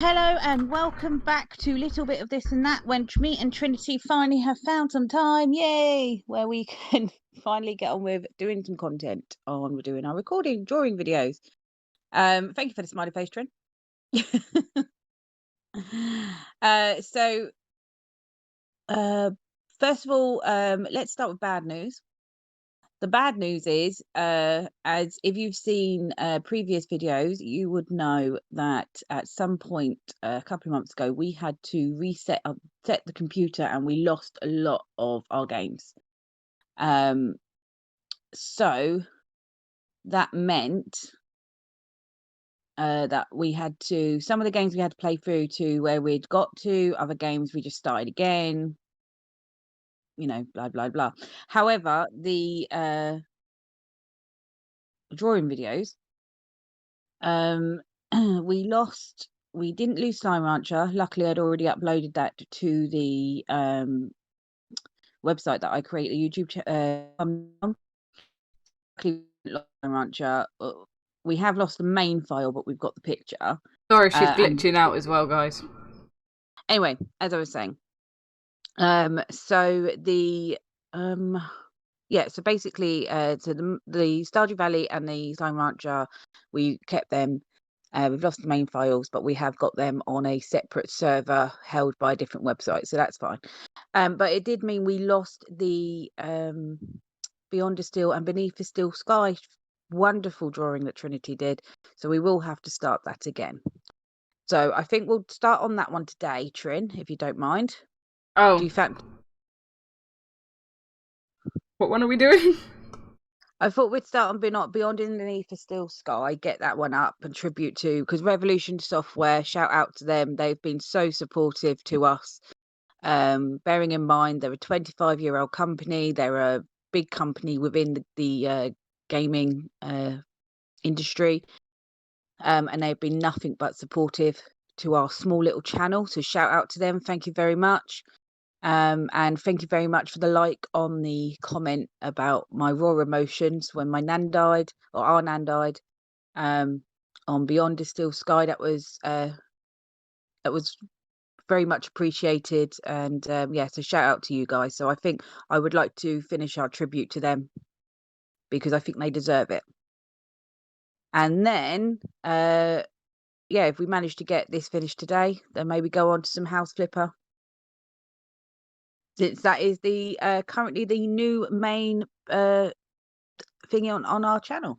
Hello and welcome back to Little Bit of This and That, when me and Trinity finally have found some time, yay, where we can finally get on with doing some content on doing our recording, drawing videos. Thank you for the smiley face, Trin. First of all, let's start with bad news. The bad news is, as if you've seen previous videos, you would know that at some point a couple of months ago, we had to set the computer and we lost a lot of our games. So that meant that we had to, some of the games we had to play through to where we'd got to, other games we just started again, blah, blah, blah. However, the drawing videos, we didn't lose Slime Rancher. Luckily, I'd already uploaded that to the website that I create a YouTube channel. Slime Rancher. We have lost the main file, but we've got the picture. Sorry, she's glitching out as well, guys. Anyway, as I was saying, so the so basically, so the Stardew Valley and the Slime Rancher, we kept them. We've lost the main files, but we have got them on a separate server held by a different website, so that's fine. But it did mean we lost the Beyond a Steel and Beneath a Steel Sky wonderful drawing that Trinity did, so we will have to start that again. So I think we'll start on that one today, Trin, if you don't mind. Oh. Do you fancy? What one are we doing? I thought we'd start on Beyond Underneath a Steel Sky, get that one up and tribute to, because Revolution Software, shout out to them. They've been so supportive to us. Bearing in mind, they're a 25-year-old company. They're a big company within the gaming industry. And they've been nothing but supportive to our small little channel. So shout out to them. Thank you very much. And thank you very much for the like on the comment about my raw emotions when my nan died, or our nan died, on Beyond a Steel Sky. That was very much appreciated, and so shout out to you guys. So I think I would like to finish our tribute to them because I think they deserve it. And then if we manage to get this finished today, then maybe go on to some House Flipper, since that is the currently the new main thingy on our channel.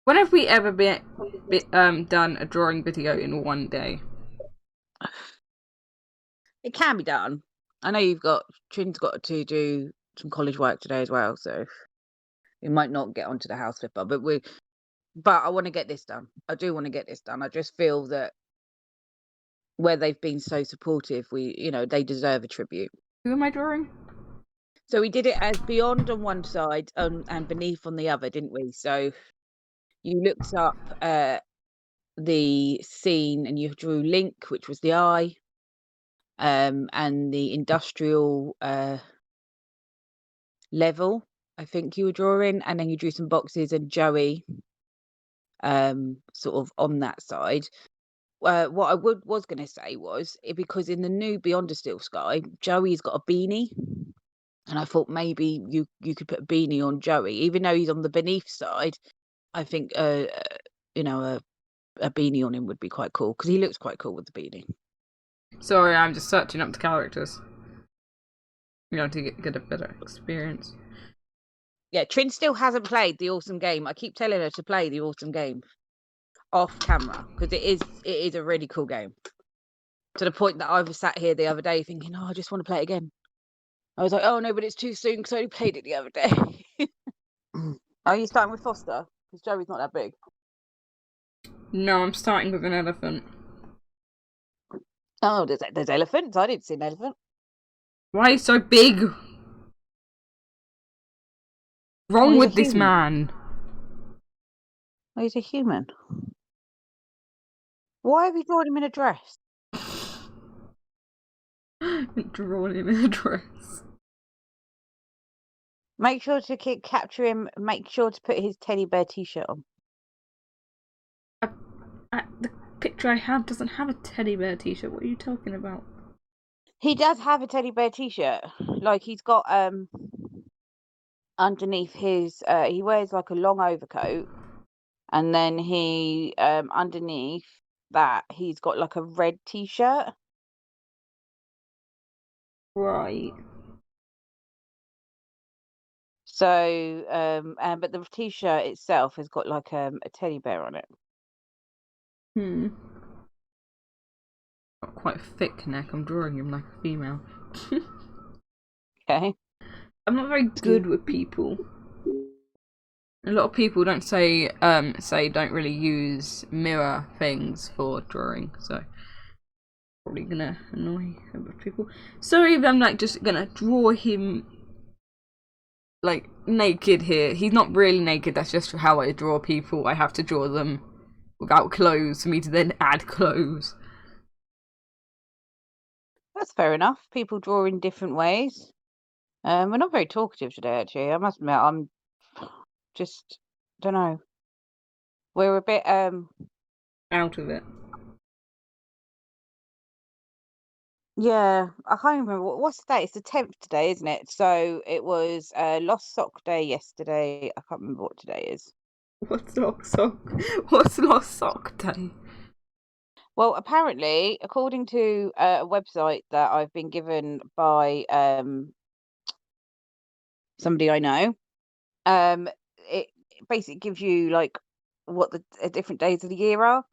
When have we ever done a drawing video in one day? It can be done. I know Trin's got to do some college work today as well, so we might not get onto the House Flipper, but I want to get this done. I do want to get this done. I just feel that where they've been so supportive, they deserve a tribute. Who am I drawing? So we did it as Beyond on one side and Beneath on the other, didn't we? So you looked up the scene and you drew Link, which was the eye, and the industrial level, I think you were drawing, and then you drew some boxes and Joey sort of on that side. What I was going to say was, because in the new Beyond a Steel Sky, Joey's got a beanie, and I thought maybe you could put a beanie on Joey, even though he's on the Beneath side. I think a beanie on him would be quite cool, because he looks quite cool with the beanie. Sorry, I'm just searching up the characters. To get a better experience. Yeah, Trin still hasn't played the awesome game. I keep telling her to play the awesome game off camera, because it is a really cool game. To the point that I was sat here the other day thinking, I just want to play it again. I was like, oh no, but it's too soon because I only played it the other day. Are you starting with Foster? Because Joey's not that big. No, I'm starting with an elephant. Oh, there's elephants? I didn't see an elephant. Why so big? Wrong with this man. Oh, he's a human. Why have you drawn him in a dress? Drawn him in a dress. Make sure to capture him. Make sure to put his teddy bear t-shirt on. picture I have doesn't have a teddy bear t-shirt. What are you talking about? He does have a teddy bear t-shirt. Like he's got underneath his he wears like a long overcoat, and then he underneath that he's got like a red t-shirt. Right. So but the t-shirt itself has got like a teddy bear on it. Got quite a thick neck. I'm drawing him like a female. Okay. I'm not very good with people. A lot of people don't say don't really use mirror things for drawing, so probably gonna annoy a lot of people. Sorry if I'm like just gonna draw him like naked here. He's not really naked, that's just how I draw people. I have to draw them without clothes for me to then add clothes. That's fair enough. People draw in different ways. We're not very talkative today, actually. I must admit, I'm just don't know. We're a bit Out of it. yeah, I can't remember what's the date. It's the 10th today, isn't it? So it was Lost Sock Day yesterday. I can't remember what today is. What's lost sock? What's lost sock day? Well, apparently, according to a website that I've been given by somebody I know, it basically gives you like what the different days of the year are.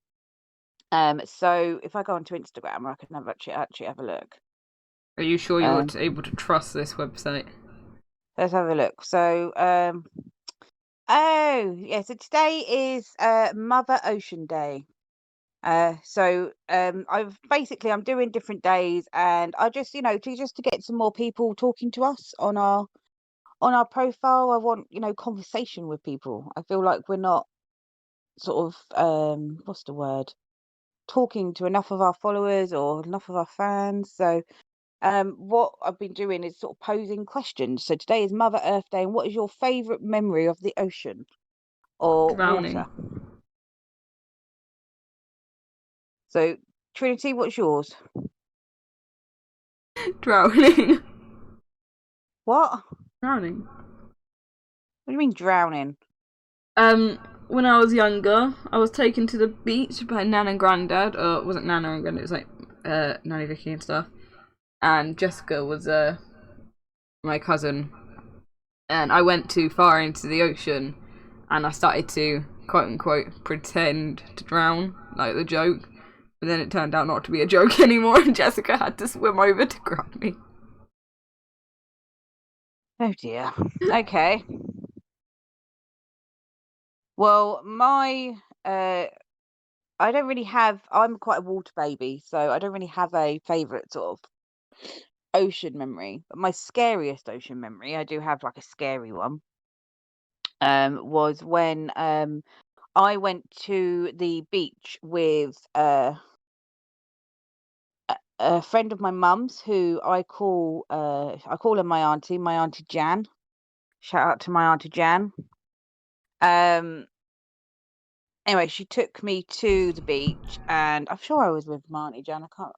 So if I go onto Instagram, I can actually have a look. Are you sure you're Um, able to trust this website? let's have a look. So oh yeah, so today is Mother Ocean Day. So I'm doing different days, and I just to get some more people talking to us on our profile. I want conversation with people. I feel like we're not sort of what's the word, talking to enough of our followers or enough of our fans. So what I've been doing is sort of posing questions. So today is Mother Earth Day, and what is your favourite memory of the ocean or Drowning. water? So Trinity, what's yours? Drowning. What? Drowning. What do you mean drowning? When I was younger, I was taken to the beach by Nan and Grandad. Or it wasn't Nana and Grandad, it was like Nanny Vicky and stuff. And Jessica was my cousin. And I went too far into the ocean and I started to quote unquote pretend to drown, like the joke. But then it turned out not to be a joke anymore, and Jessica had to swim over to grab me. Oh dear. Okay. Well, my I don't really have. I'm quite a water baby, so I don't really have a favourite sort of ocean memory. But my scariest ocean memory, I do have like a scary one. Was when I went to the beach with a friend of my mum's who I call her my auntie Jan. Shout out to my auntie Jan. Um, anyway, she took me to the beach, and I'm sure I was with my auntie Jan. I can't.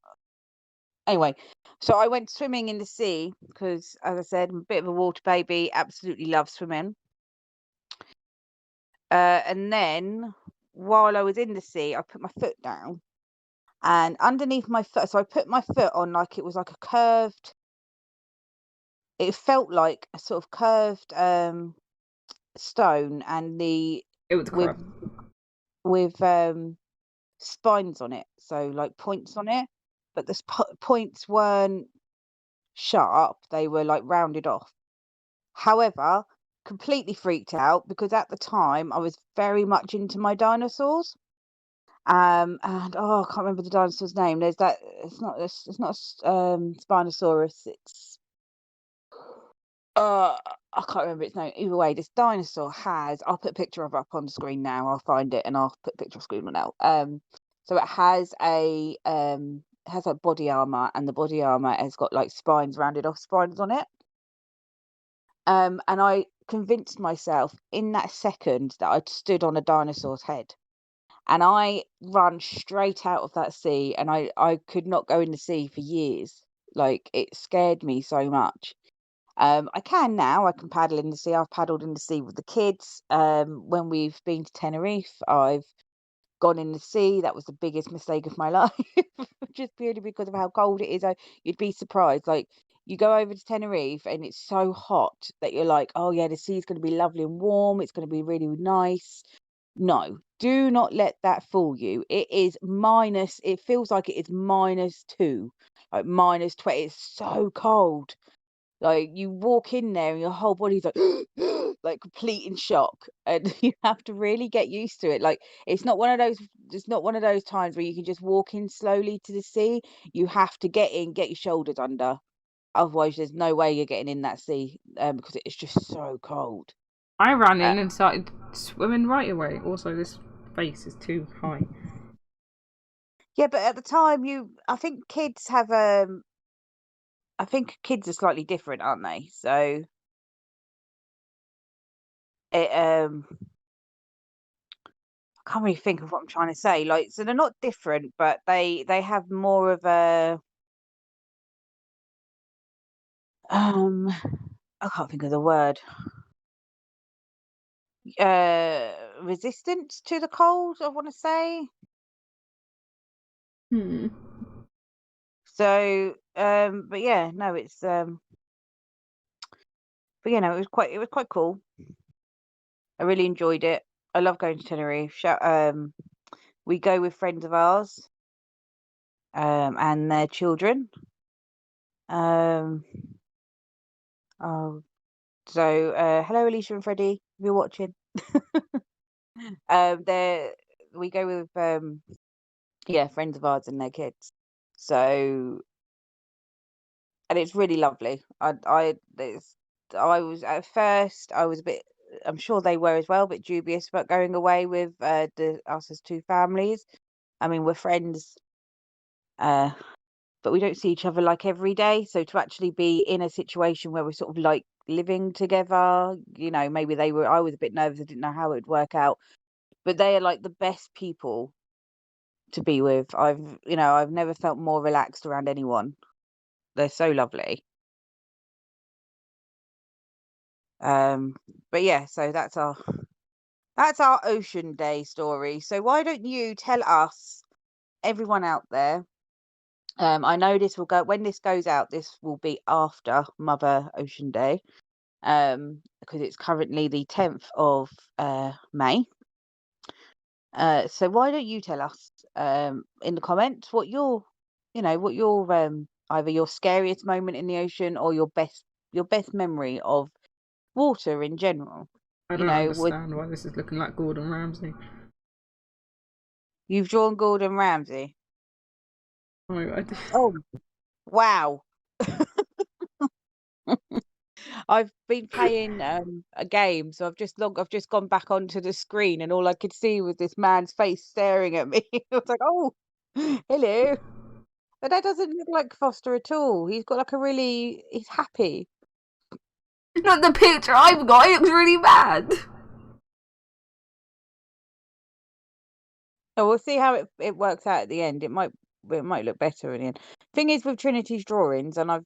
Anyway, so I went swimming in the sea because, as I said, I'm a bit of a water baby. Absolutely love swimming. And then while I was in the sea, I put my foot down, and underneath my foot, so I put my foot on like it was like a curved. It felt like a sort of curved stone, and the It was a with crab. with spines on it, so like points on it, but the points weren't sharp, they were like rounded off. However, completely freaked out because at the time I was very much into my dinosaurs. And oh, I can't remember the dinosaur's name. There's that. It's not Spinosaurus. It's uh, I can't remember its name. Either way, this dinosaur has. I'll put a picture of it up on the screen now. I'll find it and I'll put a picture of screen now. So it has like body armor, and the body armor has got like spines, rounded off spines on it. And I convinced myself in that second that I'd stood on a dinosaur's head. and I run straight out of that sea, and I could not go in the sea for years. Like, it scared me so much. I can now. I can paddle in the sea. I've paddled in the sea with the kids. When we've been to Tenerife, I've gone in the sea. That was the biggest mistake of my life, just purely because of how cold it is. You'd be surprised. Like, you go over to Tenerife and it's so hot that you're like, oh yeah, the sea's going to be lovely and warm. It's going to be really nice. No, do not let that fool you. It is minus. It feels like it is -2, like -20. It's so cold. Like, you walk in there and your whole body's like like complete in shock, and you have to really get used to it. Like, it's not one of those times where you can just walk in slowly to the sea. You have to get in, get your shoulders under. Otherwise, there's no way you're getting in that sea, because it's just so cold. I ran Uh, in and started swimming right away. Also, this face is too high. yeah, but at the time, I think kids are slightly different, aren't they? So it I can't really think of what I'm trying to say. Like, so they're not different, but they have more of a um I can't think of the word. Resistance to the cold, I want to say. Hmm. So, but yeah, no, it's but you know, it was quite cool. I really enjoyed it. I love going to Tenerife. We go with friends of ours, and their children. Um, oh, so hello, Alicia and Freddie, if you're watching. They're we go with yeah, friends of ours and their kids. So, and it's really lovely. I was at first I was a bit, I'm sure they were as well, a bit dubious about going away with us as two families. I mean, we're friends, uh, but we don't see each other like every day. So to actually be in a situation where we're sort of like living together, maybe I was a bit nervous. I didn't know how it would work out, but they are like the best people to be with. I've never felt more relaxed around anyone. They're so lovely. Um, but yeah, so that's our Ocean Day story. So why don't you tell us, everyone out there? I know this will go when this goes out. This will be after Mother Ocean Day, because it's currently the 10th of May. So why don't you tell us, in the comments, what your either your scariest moment in the ocean, or your best memory of water in general. I You don't know, would understand why this is looking like Gordon Ramsay. you've drawn Gordon Ramsay? Oh, I do. Oh, wow. I've been playing a game, so I've just gone back onto the screen, and all I could see was this man's face staring at me. I was like, "Oh, hello." But that doesn't look like Foster at all. He's happy. Not the picture I've got. It looks really bad. So we'll see how it works out at the end. It might look better in the end. Thing is, with Trinity's drawings, and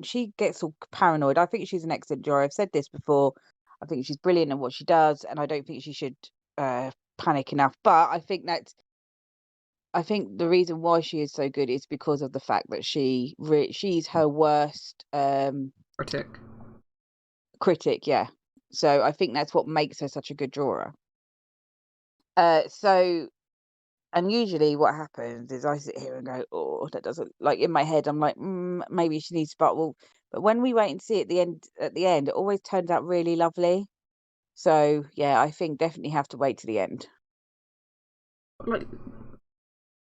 she gets all paranoid. I think she's an excellent drawer. I've said this before. I think she's brilliant at what she does, and I don't think she should panic enough. But I think the reason why she is so good is because of the fact that she's her worst Critic. critic. Yeah. So I think that's what makes her such a good drawer. So, and usually what happens is I sit here and go, oh, that doesn't, like, in my head, I'm like, maybe she needs to start. Well, but when we wait and see at the end, it always turns out really lovely. So yeah, I think definitely have to wait to the end. Like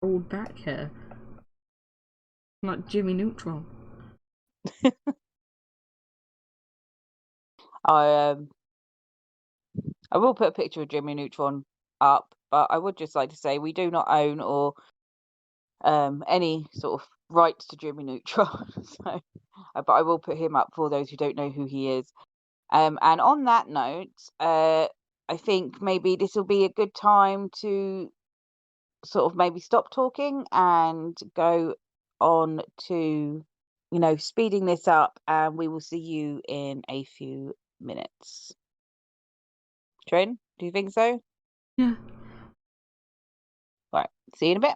old back hair. Like Jimmy Neutron. I I will put a picture of Jimmy Neutron up, but I would just like to say we do not own or any sort of rights to Jimmy Neutron. So, but I will put him up for those who don't know who he is. And on that note, I think maybe this will be a good time to sort of maybe stop talking and go on to, speeding this up, and we will see you in a few minutes. Trin, do you think so? Yeah. Right, see you in a bit.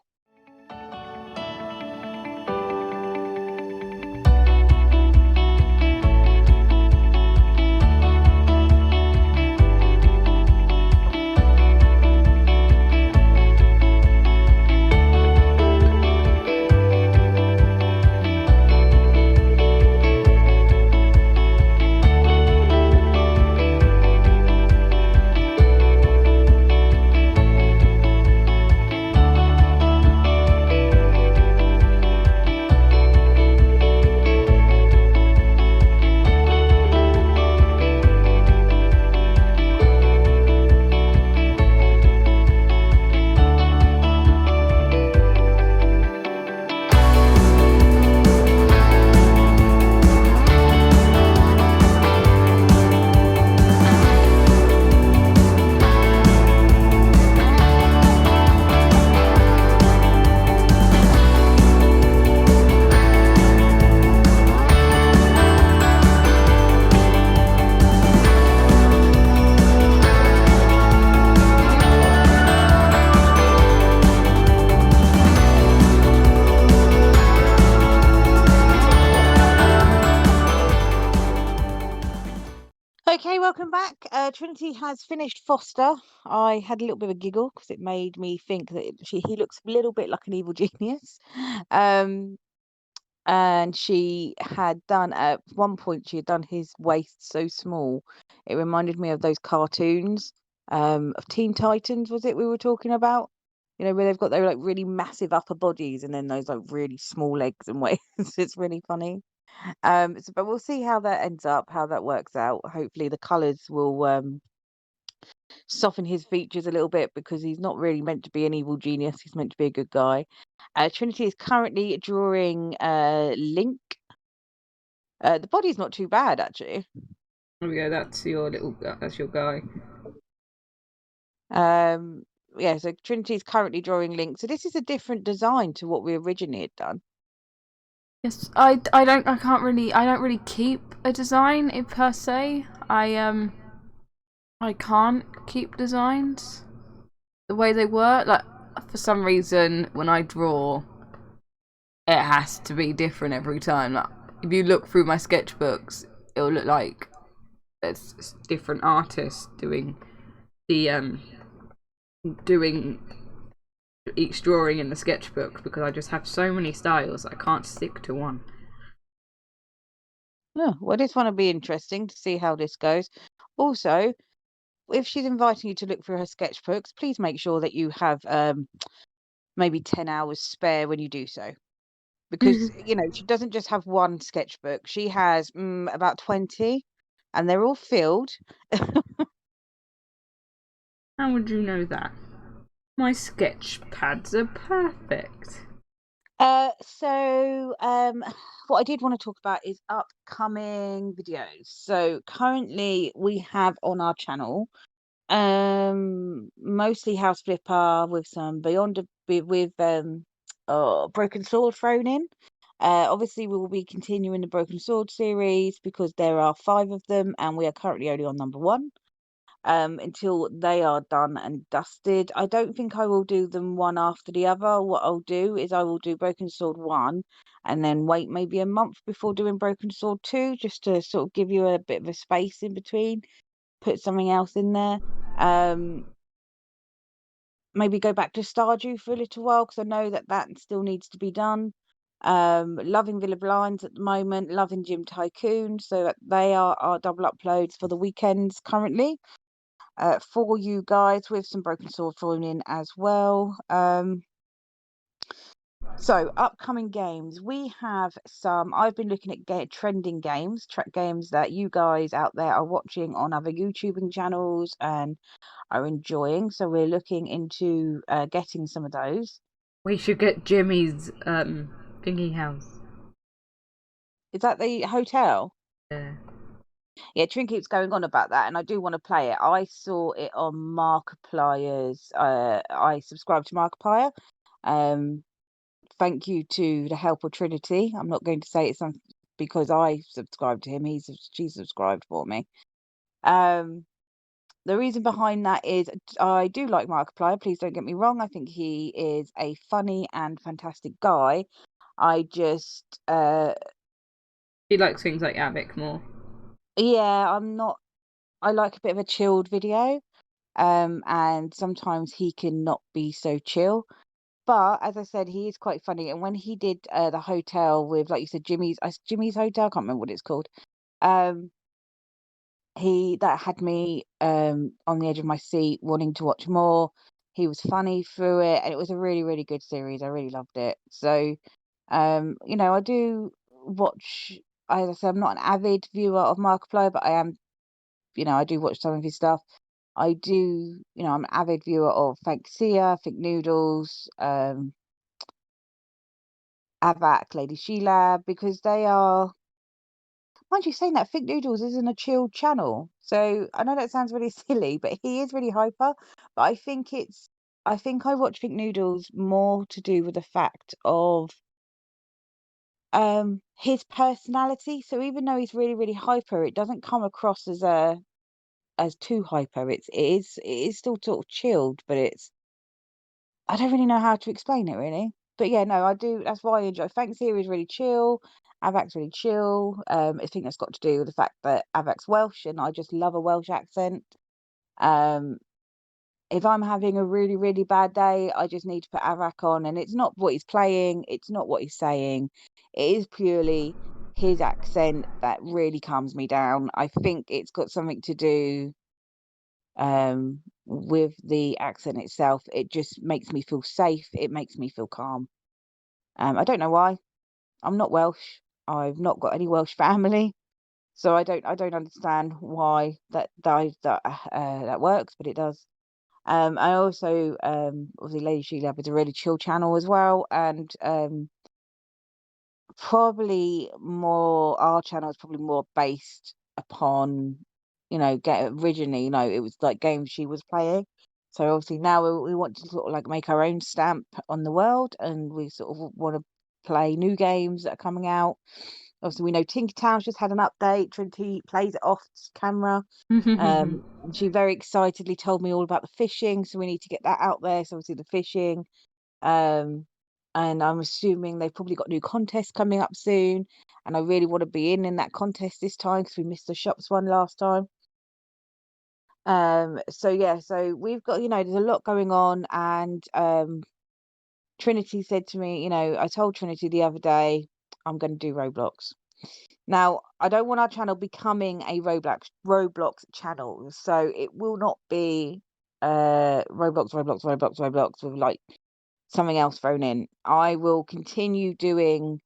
Okay, welcome back. Trinity has finished Foster. I had a little bit of a giggle because it made me think that he looks a little bit like an evil genius. Um, and she had done at one point she had done his waist so small it reminded me of those cartoons of Teen Titans, was it we were talking about, where they've got their like really massive upper bodies and then those like really small legs and waists. It's really funny. But we'll see how that ends up, how that works out. Hopefully the colors will soften his features a little bit because he's not really meant to be an evil genius. He's meant to be a good guy. Trinity is currently drawing Link. The body's not too bad, actually. Oh yeah, that's your guy. Um, yeah, so Trinity's currently drawing Link. So this is a different design to what we originally had done. Yes, I don't really keep a design per se. I can't keep designs the way they were. Like for some reason, when I draw, it has to be different every time. Like if you look through my sketchbooks, it'll look like it's different artists the doing each drawing in the sketchbook because I just have so many styles I can't stick to one. Yeah, well, this one will be interesting to see how this goes. Also, if she's inviting you to look through her sketchbooks, please make sure that you have maybe 10 hours spare when you do so. Because, she doesn't just have one sketchbook, she has about 20, and they're all filled. How would you know that? My sketch pads are perfect. What I did want to talk about is upcoming videos. So currently we have on our channel mostly House Flipper with some Broken Sword thrown in. Obviously we will be continuing the Broken Sword series because there are 5 of them and we are currently only on number 1 until they are done and dusted. I don't think I will do them one after the other. What I'll do is I will do Broken Sword 1 and then wait maybe a month before doing Broken Sword 2 just to sort of give you a bit of a space in between, put something else in there. Maybe go back to Stardew for a little while because I know that that still needs to be done. Loving Villa Blinds at the moment, loving Gym Tycoon, so that they are our double uploads for the weekends currently. For you guys with some Broken Sword thrown in as well. So upcoming games, we have some. I've been looking at trending games, games that you guys out there are watching on other YouTubing channels and are enjoying. So we're looking into getting some of those. We should get Jimmy's thingy house. Is that the hotel? Yeah. Yeah, Trin keeps going on about that, and I do want to play it. I saw it on Markiplier's. I subscribe to Markiplier. Um, Thank you to the help of Trinity. I'm not going to say it's because I subscribed to him. She subscribed for me. Um, the reason behind that is I do like Markiplier. Please don't get me wrong. I think he is a funny and fantastic guy. I just, He likes things like Avic more. yeah, I'm not. I like a bit of a chilled video. And sometimes he can not be so chill. But as I said, he is quite funny. And when he did the hotel with, like you said, Jimmy's Hotel, I can't remember what it's called. Um, he that had me on the edge of my seat, wanting to watch more. He was funny through it, and it was a really, really good series. I really loved it. So, I do watch. As I said, I'm not an avid viewer of Markiplier, but I am. I do watch some of his stuff. I do, I'm an avid viewer of Fantasia, Think Noodles, Avac, Lady Sheila, because they are, mind you, saying that Think Noodles isn't a chilled channel. So I know that sounds really silly, but he is really hyper. But I think I watch Think Noodles more to do with the fact of his personality. So even though he's really, really hyper, it doesn't come across as too hyper. It is still sort of chilled, but I don't really know how to explain it really. But yeah, no, I do. That's why I enjoy. Thanksgiving is really chill. Avac's really chill. I think that's got to do with the fact that Avac's Welsh, and I just love a Welsh accent. Um, if I'm having a really, really bad day, I just need to put Avac on, and it's not what he's playing, it's not what he's saying. It is purely his accent that really calms me down. I think it's got something to do with the accent itself. It just makes me feel safe. It makes me feel calm. I don't know why. I'm not Welsh. I've not got any Welsh family, so I don't understand why that works, but it does. I also obviously Lady She Lab is a really chill channel as well, and probably more our channel is probably more based upon, get originally, it was like games she was playing. So obviously now we want to sort of like make our own stamp on the world, and we sort of want to play new games that are coming out. Obviously, we know Tinkertown's just had an update. Trinity plays it off camera. She very excitedly told me all about the fishing, so we need to get that out there. So obviously the fishing, um, and I'm assuming they've probably got new contests coming up soon. And I really want to be in that contest this time because we missed the shops one last time. So yeah, so we've got, there's a lot going on, and Trinity said to me, I told Trinity the other day, I'm going to do Roblox. Now, I don't want our channel becoming a Roblox channel, so it will not be Roblox with like something else thrown in. I will continue doing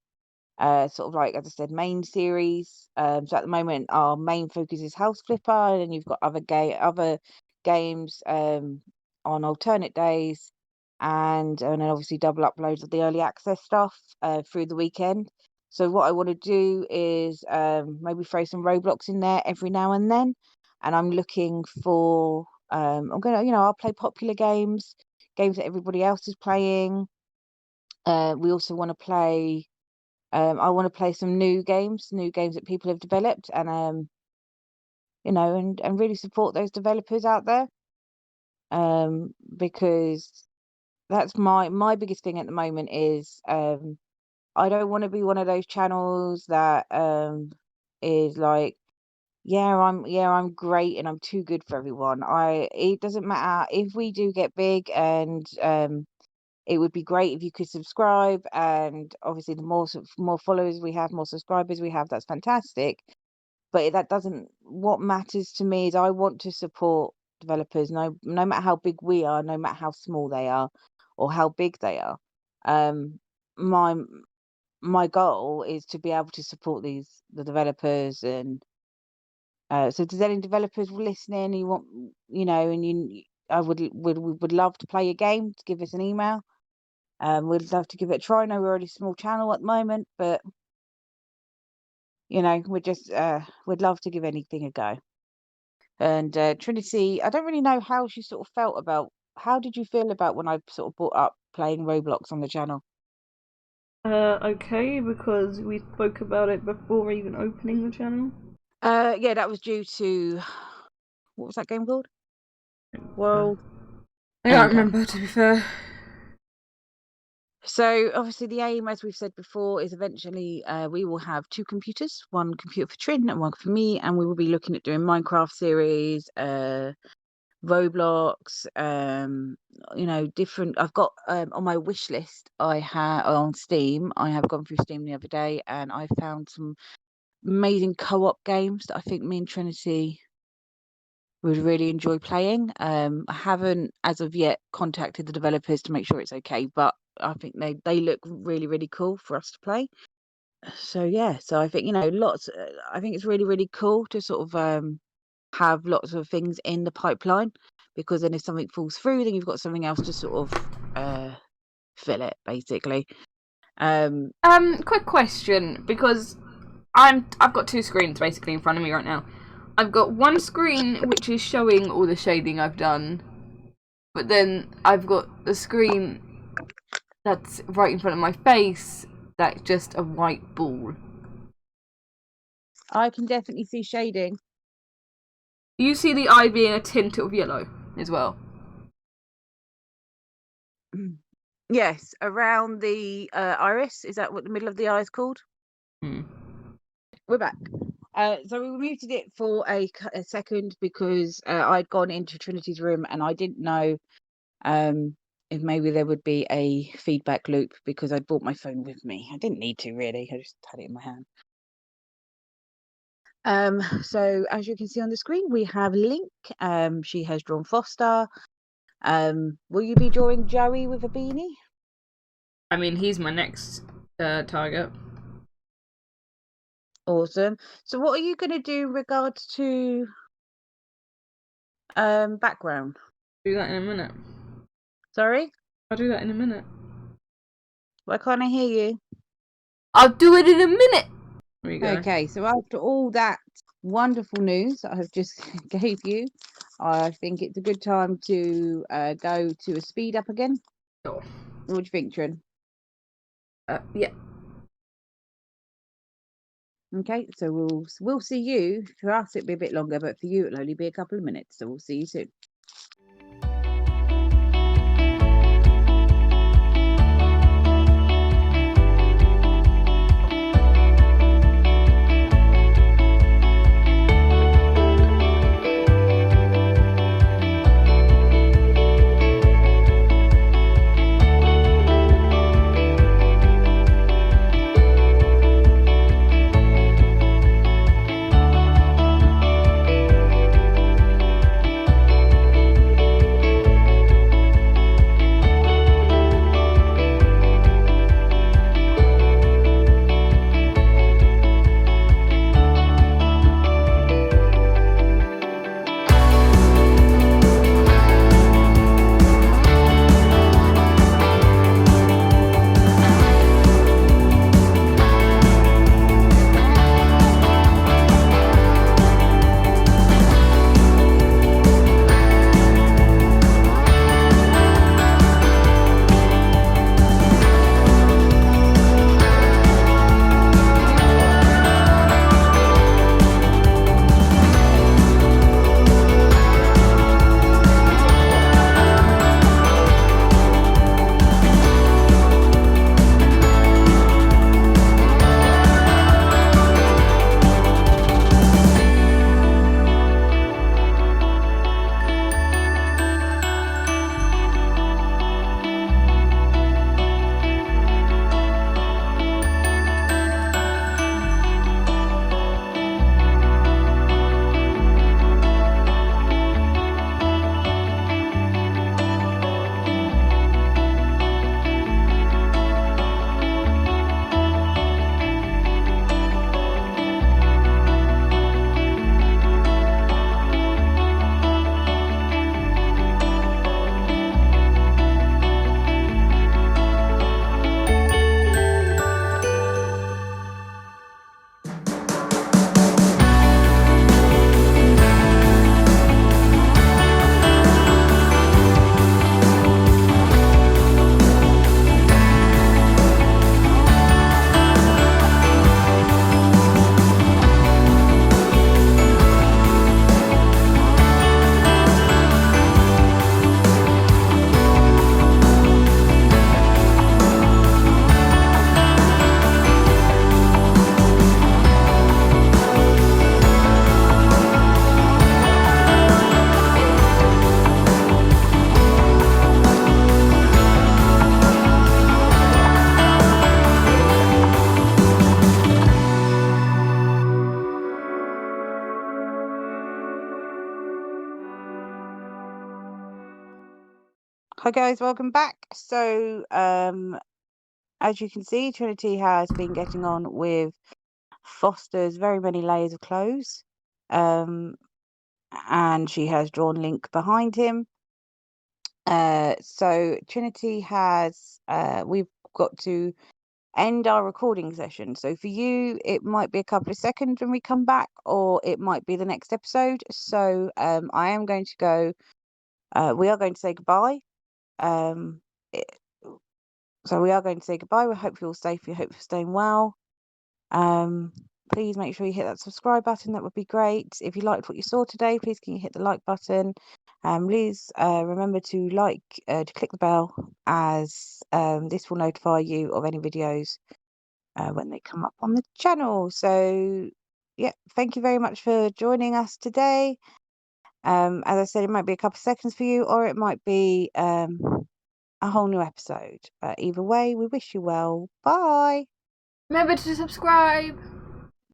sort of like, as I said, main series. So at the moment, our main focus is House Flipper, and then you've got other games on alternate days, and then obviously double uploads of the early access stuff through the weekend. So what I want to do is maybe throw some Roblox in there every now and then, and I'm looking for. I'm gonna, I'll play popular games that everybody else is playing. We also want to play. I want to play some new games that people have developed, and and really support those developers out there. Because that's my biggest thing at the moment is I don't want to be one of those channels that is like, yeah, I'm great and I'm too good for everyone. It doesn't matter if we do get big, and it would be great if you could subscribe, and obviously the more followers we have, more subscribers we have, that's fantastic. But that doesn't. What matters to me is I want to support developers, no matter how big we are, no matter how small they are, or how big they are. Um, my my goal is to be able to support the developers, and so if there's any developers listening, you want, and I would love to play your game. To give us an email. We'd love to give it a try. I know we're already a small channel at the moment, but we're just we'd love to give anything a go. And Trinity, I don't really know how she sort of felt about. How did you feel about when I sort of brought up playing Roblox on the channel? Okay, because we spoke about it before even opening the channel. Yeah, that was due to what was that game called? World. I can't Okay. remember, to be fair. So obviously the aim, as we've said before, is eventually we will have two computers, one computer for Trin and one for me, and we will be looking at doing Minecraft series, Roblox, different. I've got on my wish list. I have on Steam. I have gone through Steam the other day, and I found some amazing co-op games that I think me and Trinity would really enjoy playing. I haven't, as of yet, contacted the developers to make sure it's okay, but I think they look really really cool for us to play. So yeah, so I think lots. I think it's really really cool to sort of have lots of things in the pipeline, because then if something falls through, then you've got something else to sort of fill it basically. Quick question, because I've got two screens basically in front of me right now. I've got one screen which is showing all the shading I've done, but then I've got the screen that's right in front of my face that's just a white ball. I can definitely see shading. You see the eye being a tint of yellow as well. Yes, around the iris. Is that what the middle of the eye is called? Hmm. We're back. So we muted it for a second because I'd gone into Trinity's room and I didn't know if maybe there would be a feedback loop because I'd brought my phone with me. I didn't need to really. I just had it in my hand. So as you can see on the screen, we have Link. She has drawn Foster. Will you be drawing Joey with a beanie? I mean, he's my next target. Awesome. So what are you going to do in regards to background? Do that in a minute. Sorry? I'll do that in a minute. Why can't I hear you? I'll do it in a minute! There you go. Okay, so after all that wonderful news that I have just gave you, I think it's a good time to go to a speed up again. Sure. What do you think, Trin? Yeah. Okay, so we'll see you. For us, it'll be a bit longer, but for you, it'll only be a couple of minutes. So we'll see you soon. Hi guys, welcome back. So, as you can see, Trinity has been getting on with Foster's very many layers of clothes. And she has drawn Link behind him. So Trinity has we've got to end our recording session. So for you, it might be a couple of seconds when we come back, or it might be the next episode. So I am going to go. We are going to say goodbye. So we are going to say goodbye. We hope you're all safe. We hope you're staying well. Please make sure you hit that subscribe button. That would be great. If you liked what you saw today, please can you hit the like button. Please remember to click the bell, as this will notify you of any videos when they come up on the channel. So yeah, thank you very much for joining us today. As I said, it might be a couple of seconds for you, or it might be a whole new episode. Either way, we wish you well. Bye. Remember to subscribe.